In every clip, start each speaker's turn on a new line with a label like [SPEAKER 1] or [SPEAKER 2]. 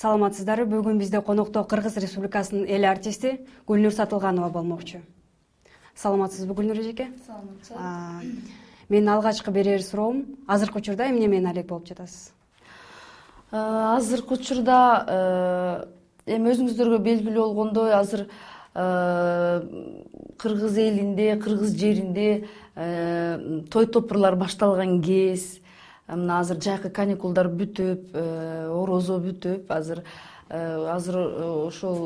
[SPEAKER 1] Саламатсыздарбы? Бүгүн бизде конокто Кыргыз Республикасынын эл артисти Гүлнур Сатылганова болмокчу. Саламатсызбы Гүлнур эжеке?
[SPEAKER 2] Саламатсыз.
[SPEAKER 1] Менин алгачкы берер суроом, азыркы учурда эмне менен алек болуп жатасыз?
[SPEAKER 2] Азыркы учурда эми өзүңүздөргө белгилүү болгондой, азыр кыргыз элинде, кыргыз жеринде той топурлар башталган кез. Мына азыр жайкы каникулдар бүтүп, орозо бүтүп, азыр ошол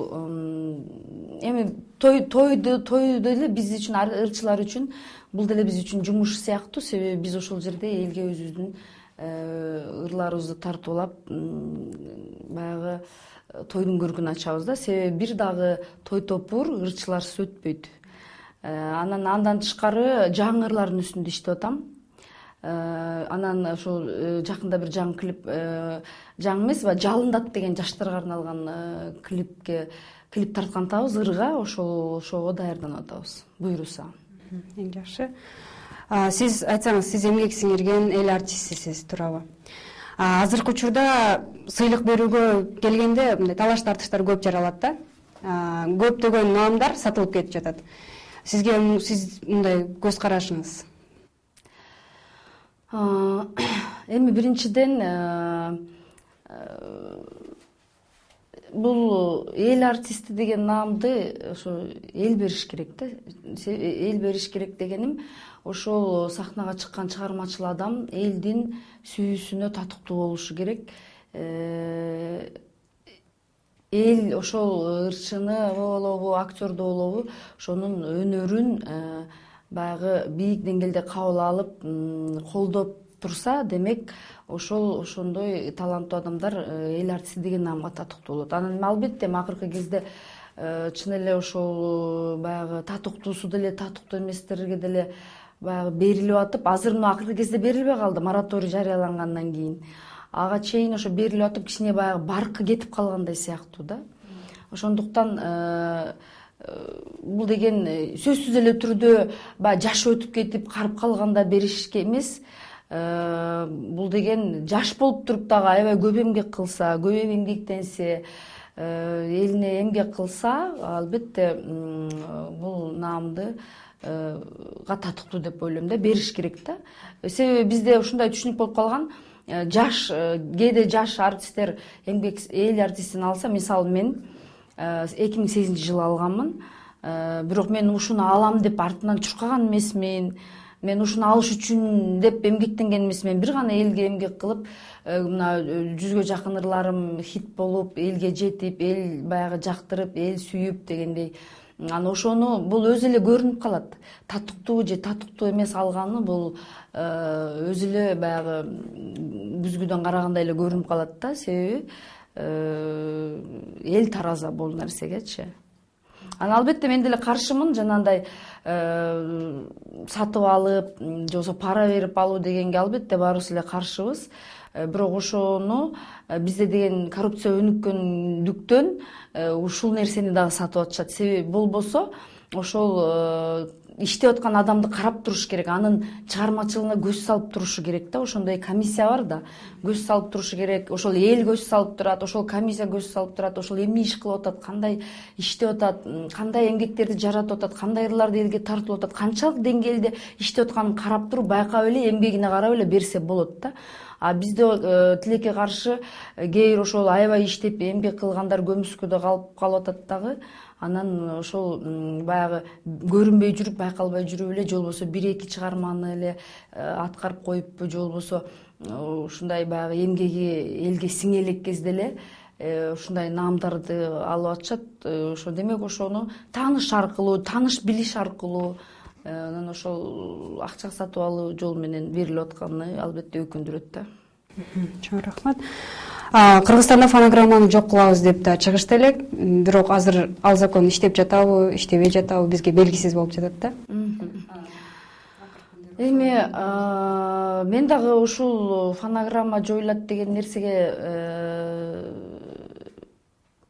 [SPEAKER 2] эми той деле биз үчүн, ырчылар үчүн бул деле биз үчүн жумуш сыяктуу. Себеби биз ошол жерде элге өзүбүздүн ырларыбызды тартуулап, баягы тойдун көркүн ачабыз да. Себеби бир дагы той топур ырчыларсыз өтпөйт. Андан тышкары жаңы ырлардын үстүндө иштеп атам. Анан ошол жакында бир жаңы клип, жаңы эмес, жалындат деген жаштарга арналган клип тарткан атабыз, ырга, ошого даярданып атабыз. Буйруса.
[SPEAKER 1] Эң жакшы. Сиз айтсаңыз, сиз эмгек сиңирген эл артистисиз, туурабы? Азыркы учурда сыйлык берүүгө келгенде мындай талаш тартыштар көп жаралат да. Көптөгөн наамдар сатылып кетип жатат. Сиз мындай көз карашыңыз?
[SPEAKER 2] Эми биринчиден бул эл артисти деген наамды ошо эл бериш керек да. Эл бериш керек дегеним, ошол сахнага чыккан чыгармачыл адам элдин сүйүүсүнө татыктуу болушу керек. Эл ошол ырчыны болобу, актерду болобу, ошонун өнөрүн баягы бийик деңгээлде кабыл алып, колдоп турса, демек ошондой таланттуу адамдар эл артисти деген наамга татыктуу болот. Анан албетте акыркы кезде чын эле ошол баягы татыктуусу деле, татыктуу эместерге деле баягы берилип атып, азыр мына акыркы кезде берилбей калды, мораторий жарыялангандан кийин. Ага чейин ошо берилип атып, кичине баягы баркы кетип калгандай сыяктуу да. Ошондуктан бул деген сөзсүз эле түрдө баягы жаш өтүп кетип карып калганда беришке эмес. Бул деген жаш болуп туруп дагы аябай көп эмгек кылса, көп эмгектенсе, элине эмгек кылса, албетте бул наамды татыктуу деп ойлойм да, бериш керек да. Себеби бизде ушундай түшүнүк болуп калган, кээде жаш артисттер эл артистин алса, мисалы мен 2008-жылы алганмын. Бирок мен ушуну алам деп артынан чуркаган эмесмин. Мен ушуну алыш үчүн деп эмгектенген эмесмин. Бир гана элге эмгек кылып, мына 100гө жакын ырларым хит болуп, элге жетип, эл баягы жактырып, эл сүйүп дегендей. Анан ошону бул өзү эле көрүнүп калат. Татыктуу же татыктуу эмес алганы бул өзү эле баягы бүзгүдөн карагандай эле көрүнүп калат да. Себеби эл тараза бул нерсегечи. Анан албетте мен деле каршымын, жанагындай сатып алып, же болбосо пара берип алуу дегенге албетте баарыбыз эле каршыбыз. Бирок ошону бизде деген коррупция өнүккөндүктөн ушул нерсени дагы сатып атышат. Себеби болбосо ошол иштеп аткан адамды карап туруш керек, анын чыгармачылыгына көз салып турушу керек да. Ошондой комиссия бар да, көз салып турушу керек. Ошол эл көз салып турат, ошол комиссия көз салып турат, ошол эмне иш кылып атат, кандай иштеп атат, кандай эмгектерди жаратып атат, кандай ырларды элге тартылып атат, канчалык деңгээлде иштеп атканын карап туруп, байкап эле, эмгегине карап эле берсе болот да. А бизде тилекке каршы кээ бир ошол аябай иштеп эмгек кылгандар көмүскөдө калып атат дагы. Анан ошол баягы көрүнбөй жүрүп, байкалбай жүрүп эле, же болбосо 1-2 чыгарманы эле аткарып коюппу, же болбосо ушундай баягы эмгеги элге сиңе элек кезде эле ушундай наамдарды алып атышат. Ошо демек ошону тааныш аркылуу, тааныш билиш аркылуу, анан ошол акча сатып алуу жол менен берилип атканы албетте өкүндүрөт да.
[SPEAKER 1] Чоң рахмат. Кыргызстанда фонограмманы жок кылабыз деп да чыгышты элек, бирок азыр ал закон иштеп жатабы, иштебей жатабы, бизге белгисиз болуп жатат да.
[SPEAKER 2] Эми мен дагы ушул фонограмма жоюлат деген нерсеге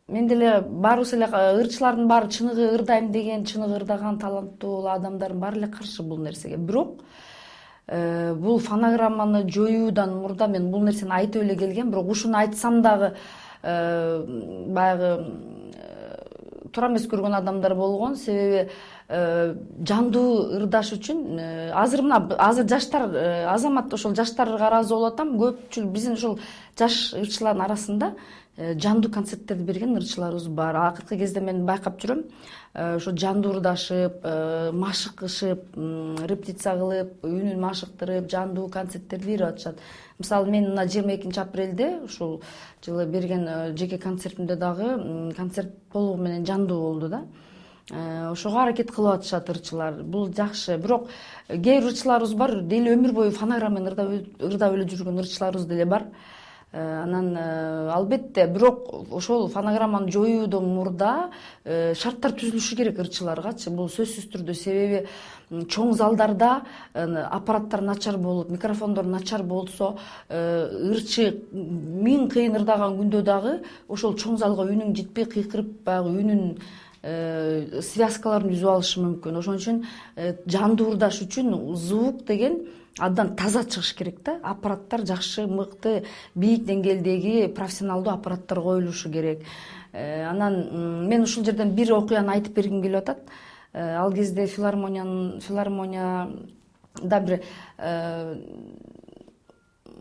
[SPEAKER 2] мен деле баарыбыз эле ырчылардын баары чыныгы ырдайм деген, чыныгы ырдаган таланттуу адамдардын баары эле каршы бул нерсеге. Бирок бул фонограмманы жоюудан мурда мен бул нерсени айтып эле келгем, бирок ушуну айтсам дагы баягы туура эмес көргөн адамдар болгон. Себеби жандуу ырдаш үчүн азыр жаштар, азамат ошол жаштарга ыраазы болуп атам. Көпчүлүк биздин ошол жаш ырчылардын арасында жандуу концерттерди берген ырчыларыбыз бар. Акыркы кезде мен байкап жүрөм, ошо жандуу ырдашып, машыгышып, репетиция кылып, үнүн машыктырып, жандуу концерттерди берип атышат. Мисалы мен мына 22-апрелде ушул жылы берген жеке концертимде дагы концерт толугу менен жандуу болду да. Ошого аракет кылып атышат ырчылар. Бул жакшы. Бирок кээ бир ырчыларыбыз бар, дели өмүр бою фонограмма менен ырдап эле жүргөн ырчыларыбыз деле бар. Анан албетте, бирок ошол фонограмманы жоюудон мурда шарттар түзүлүшү керек ырчыларгачы. Бул сөзсүз түрдө. Себеби чоң залдарда аппараттар начар болуп, микрофондор начар болсо, ырчы миң кыйын ырдаган күндө дагы ошол чоң залга үнүң жетпей кыйкырып, баягы үнүн связкаларын үзүп алышы мүмкүн. Ошон үчүн жандуу ырдаш үчүн звук деген абдан таза чыгыш керек да. Аппараттар жакшы, мыкты, бийик деңгээлдеги профессионалдуу аппараттар коюлушу керек. Анан мен ушул жерден бир окуяны айтып бергим келип атат. Ал кезде филармонияда бир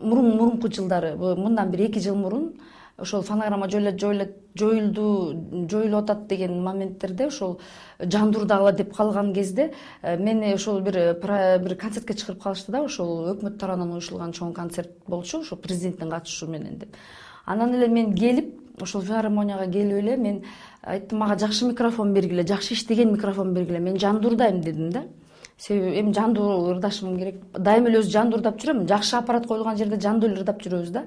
[SPEAKER 2] мурунку жылдары, мындан бир 2 жыл мурун ошол фонограмма жоюлуп атат деген моменттерде ошол жандуу ырдагыла деп калган кезде мени ошол бир концертке чыгарып калышты да. Ошол өкмөт тарабынан уюшулган чоң концерт болчу, ошол президенттин катышуусу менен деп. Анан эле мен келип, ошол филармонияга келип эле мен айттым, мага жакшы микрофон бергиле, жакшы иштеген микрофон бергиле, мен жандуу ырдайм дедим да. Себеби эми жандуу ырдашым керек. Дайыма эле өзү жандуу ырдап жүрөм, жакшы аппарат коюлган жерде жандуу эле ырдап жүрөбүз да.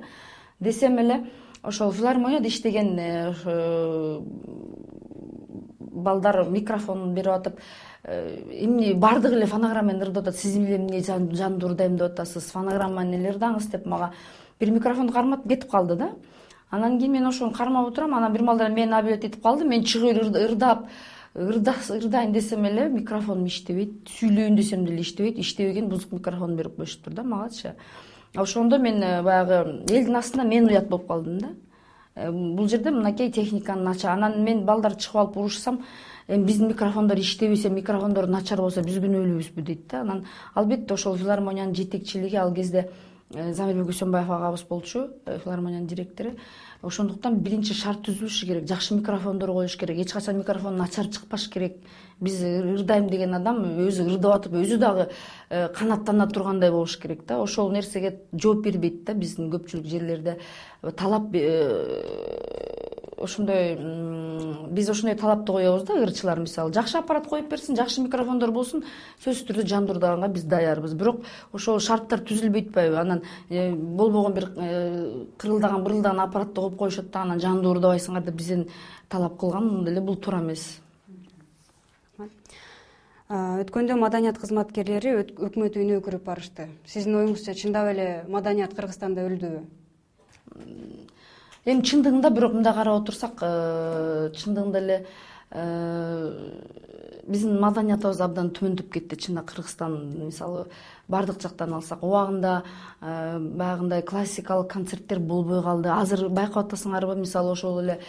[SPEAKER 2] Десем эле ошол филармонияда иштеген балдар микрофон берип атып, эмне бардыгы эле фонограмма менен ырдап атат, сиз эле эмне жандуу ырдайм деп атасыз, фонограмма менен эле ырдаңыз деп мага бир микрофонду карматып кетип калды да. Анан кийин мен ошону кармап отурам, анан бир малдар мени объявить этип калды. Мен чыгып ырдайын десем эле микрофонум иштебейт, сүйлөйүн десем деле иштебеген бузук микрофон берип коюшуптур да магачы. Ошондо мен баягы элдин астында мен уят болуп калдым да. Бул жерде мынакей техниканы начар. Анан мен балдар чыгып алып урушсам, эми биздин микрофондор иштебесе, микрофондор начар болсо биз күнөөлүүбүзбү дейт да. Анан албетте ошол филармониянын жетекчилиги ал кезде Замирбек Үсөнбаев агабыз болчу, филармониянын директору. Ошондуктан биринчи шарт түзүлүшү керек, жакшы микрофондор коюш керек, эч качан микрофон начар чыкпаш керек. Биз ырдайм деген адам өзү ырдап атып, өзү дагы канаттана тургандай болуш керек да. Ошол нерсеге жооп бербейт да биздин көпчүлүк жерлерде. Талап ошондой, биз ошондой талапты коебуз да, ырчылар мисалы жакшы аппарат коюп берсин, жакшы микрофондор болсун, сөзсүз түрдө жандуу ырдаганга биз даярбыз. Бирок ошол шарттар түзүлбөй атпайбы? Анан болбогон бир кырылдаган аппаратты коюп коюшат да, анан жандуу ырдабайсыңар деп бизден талап кылган деле бул туура эмес.
[SPEAKER 1] Өткөндө маданият кызматкерлери өкмөт үйүнө кирип барышты. Сиздин оюңузча чындап эле маданият Кыргызстанда өлдүбү?
[SPEAKER 2] Эми чындыгында, бирок мындай карап отурсак, чындыгында эле биздин маданиятыбыз абдан төмөндөп кетти. Чында Кыргызстан мисалы бардык жактан алсак, убагында баягындай классикалык концерттер болбой калды. Азыр байкап атасыңарбы, мисалы ошол эле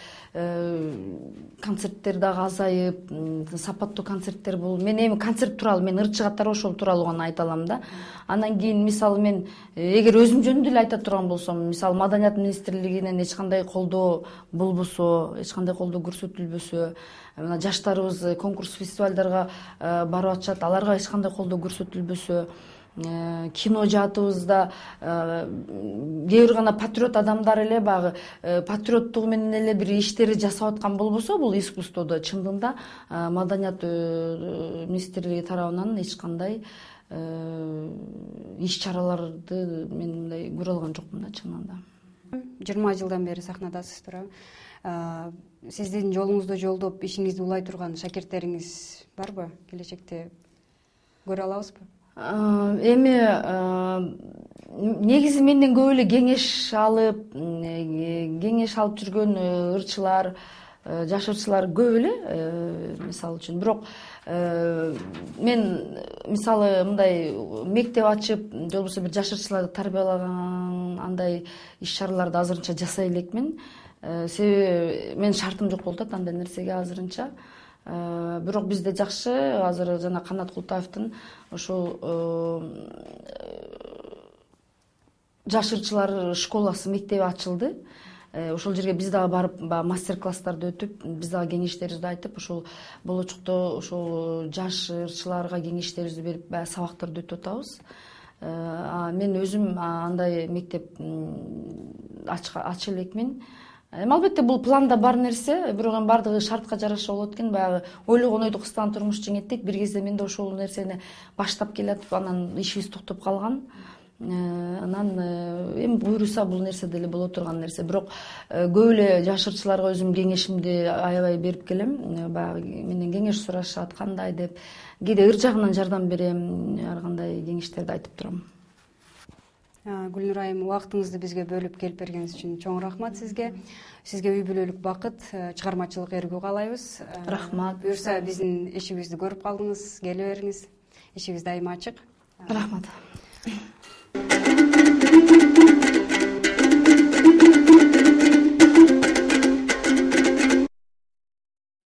[SPEAKER 2] концерттер дагы азайып, сапаттуу концерттер болуп. Мен эми концерт тууралуу, мен ырчы катары ошол тууралуу гана айта алам да. Анан кийин мисалы мен эгер өзүм жөнүндө эле айта турган болсом, мисалы Маданият министрлигинен эч кандай колдоо болбосо, эч кандай колдоо көрсөтүлбөсө, мына жаштарыбыз конкурс фестивалдарга барып атышат, аларга эч кандай колдоо көрсөтүлбөсө, кино жаатыбызда кээ бир гана патриот адамдар эле баягы патриоттугу менен эле бир иштерди жасап аткан болбосо, бул искусстводо чындыгында Маданият министрлиги тарабынан эч кандай иш чараларды мен мындай көрө алган жокмун да чынында.
[SPEAKER 1] 20 жылдан бери сахнадасыз, туурабы? Сиздин жолуңузду жолдоп, ишиңизди улай турган шакирттериңиз барбы? Келечекте көрө алабызбы?
[SPEAKER 2] Эми негизи менден көп эле кеңеш алып жүргөн ырчылар, жаш ырчылар көп эле, мисалы үчүн. Бирок мен мисалы мындай мектеп ачып, же болбосо бир жаш ырчыларды тарбиялаган андай иш чараларды азырынча жасай элекмин. Себеби менин шартым жок болуп атат андай нерсеге азырынча. Бирок бизде жакшы азыр жана Канат Култаевдин ошол жаш ырчылар школасы, мектеби ачылды. Ошол жерге биз дагы барып, баягы мастер-класстарды өтүп, биз дагы кеңештерибизди айтып, ошол болочокто ошол жаш ырчыларга кеңештерибизди берип, баягы сабактарды өтүп атабыз. Мен өзүм андай мектеп ача элекмин. Албетте бул планда бар нерсе, бирок эми бардыгы шартка жараша болот экен. Баягы ойлогон ойду кыстаган турмуш жеңет дейт. Бир кезде мен да ошол нерсени баштап келатып, анан ишибиз токтоп калган. Анан эми буйруса бул нерсе деле боло турган нерсе. Бирок көп эле жаш ырчыларга өзүм кеңешимди аябай берип келем. Баягы менден кеңеш сурашат, кандай деп. Кээде ыр жагынан жардам берем, ар кандай кеңештерди айтып турам.
[SPEAKER 1] Гүлнур айым, убактыңызды бизге бөлүп келип бергениңиз үчүн чоң рахмат сизге. Сизге үй бүлөлүк бакыт, чыгармачылык эргүү каалайбыз.
[SPEAKER 2] Рахмат.
[SPEAKER 1] Буюрса биздин эшигибизди көрүп калдыңыз, келе бериңиз. Эшигибиз дайыма ачык.
[SPEAKER 2] Рахмат.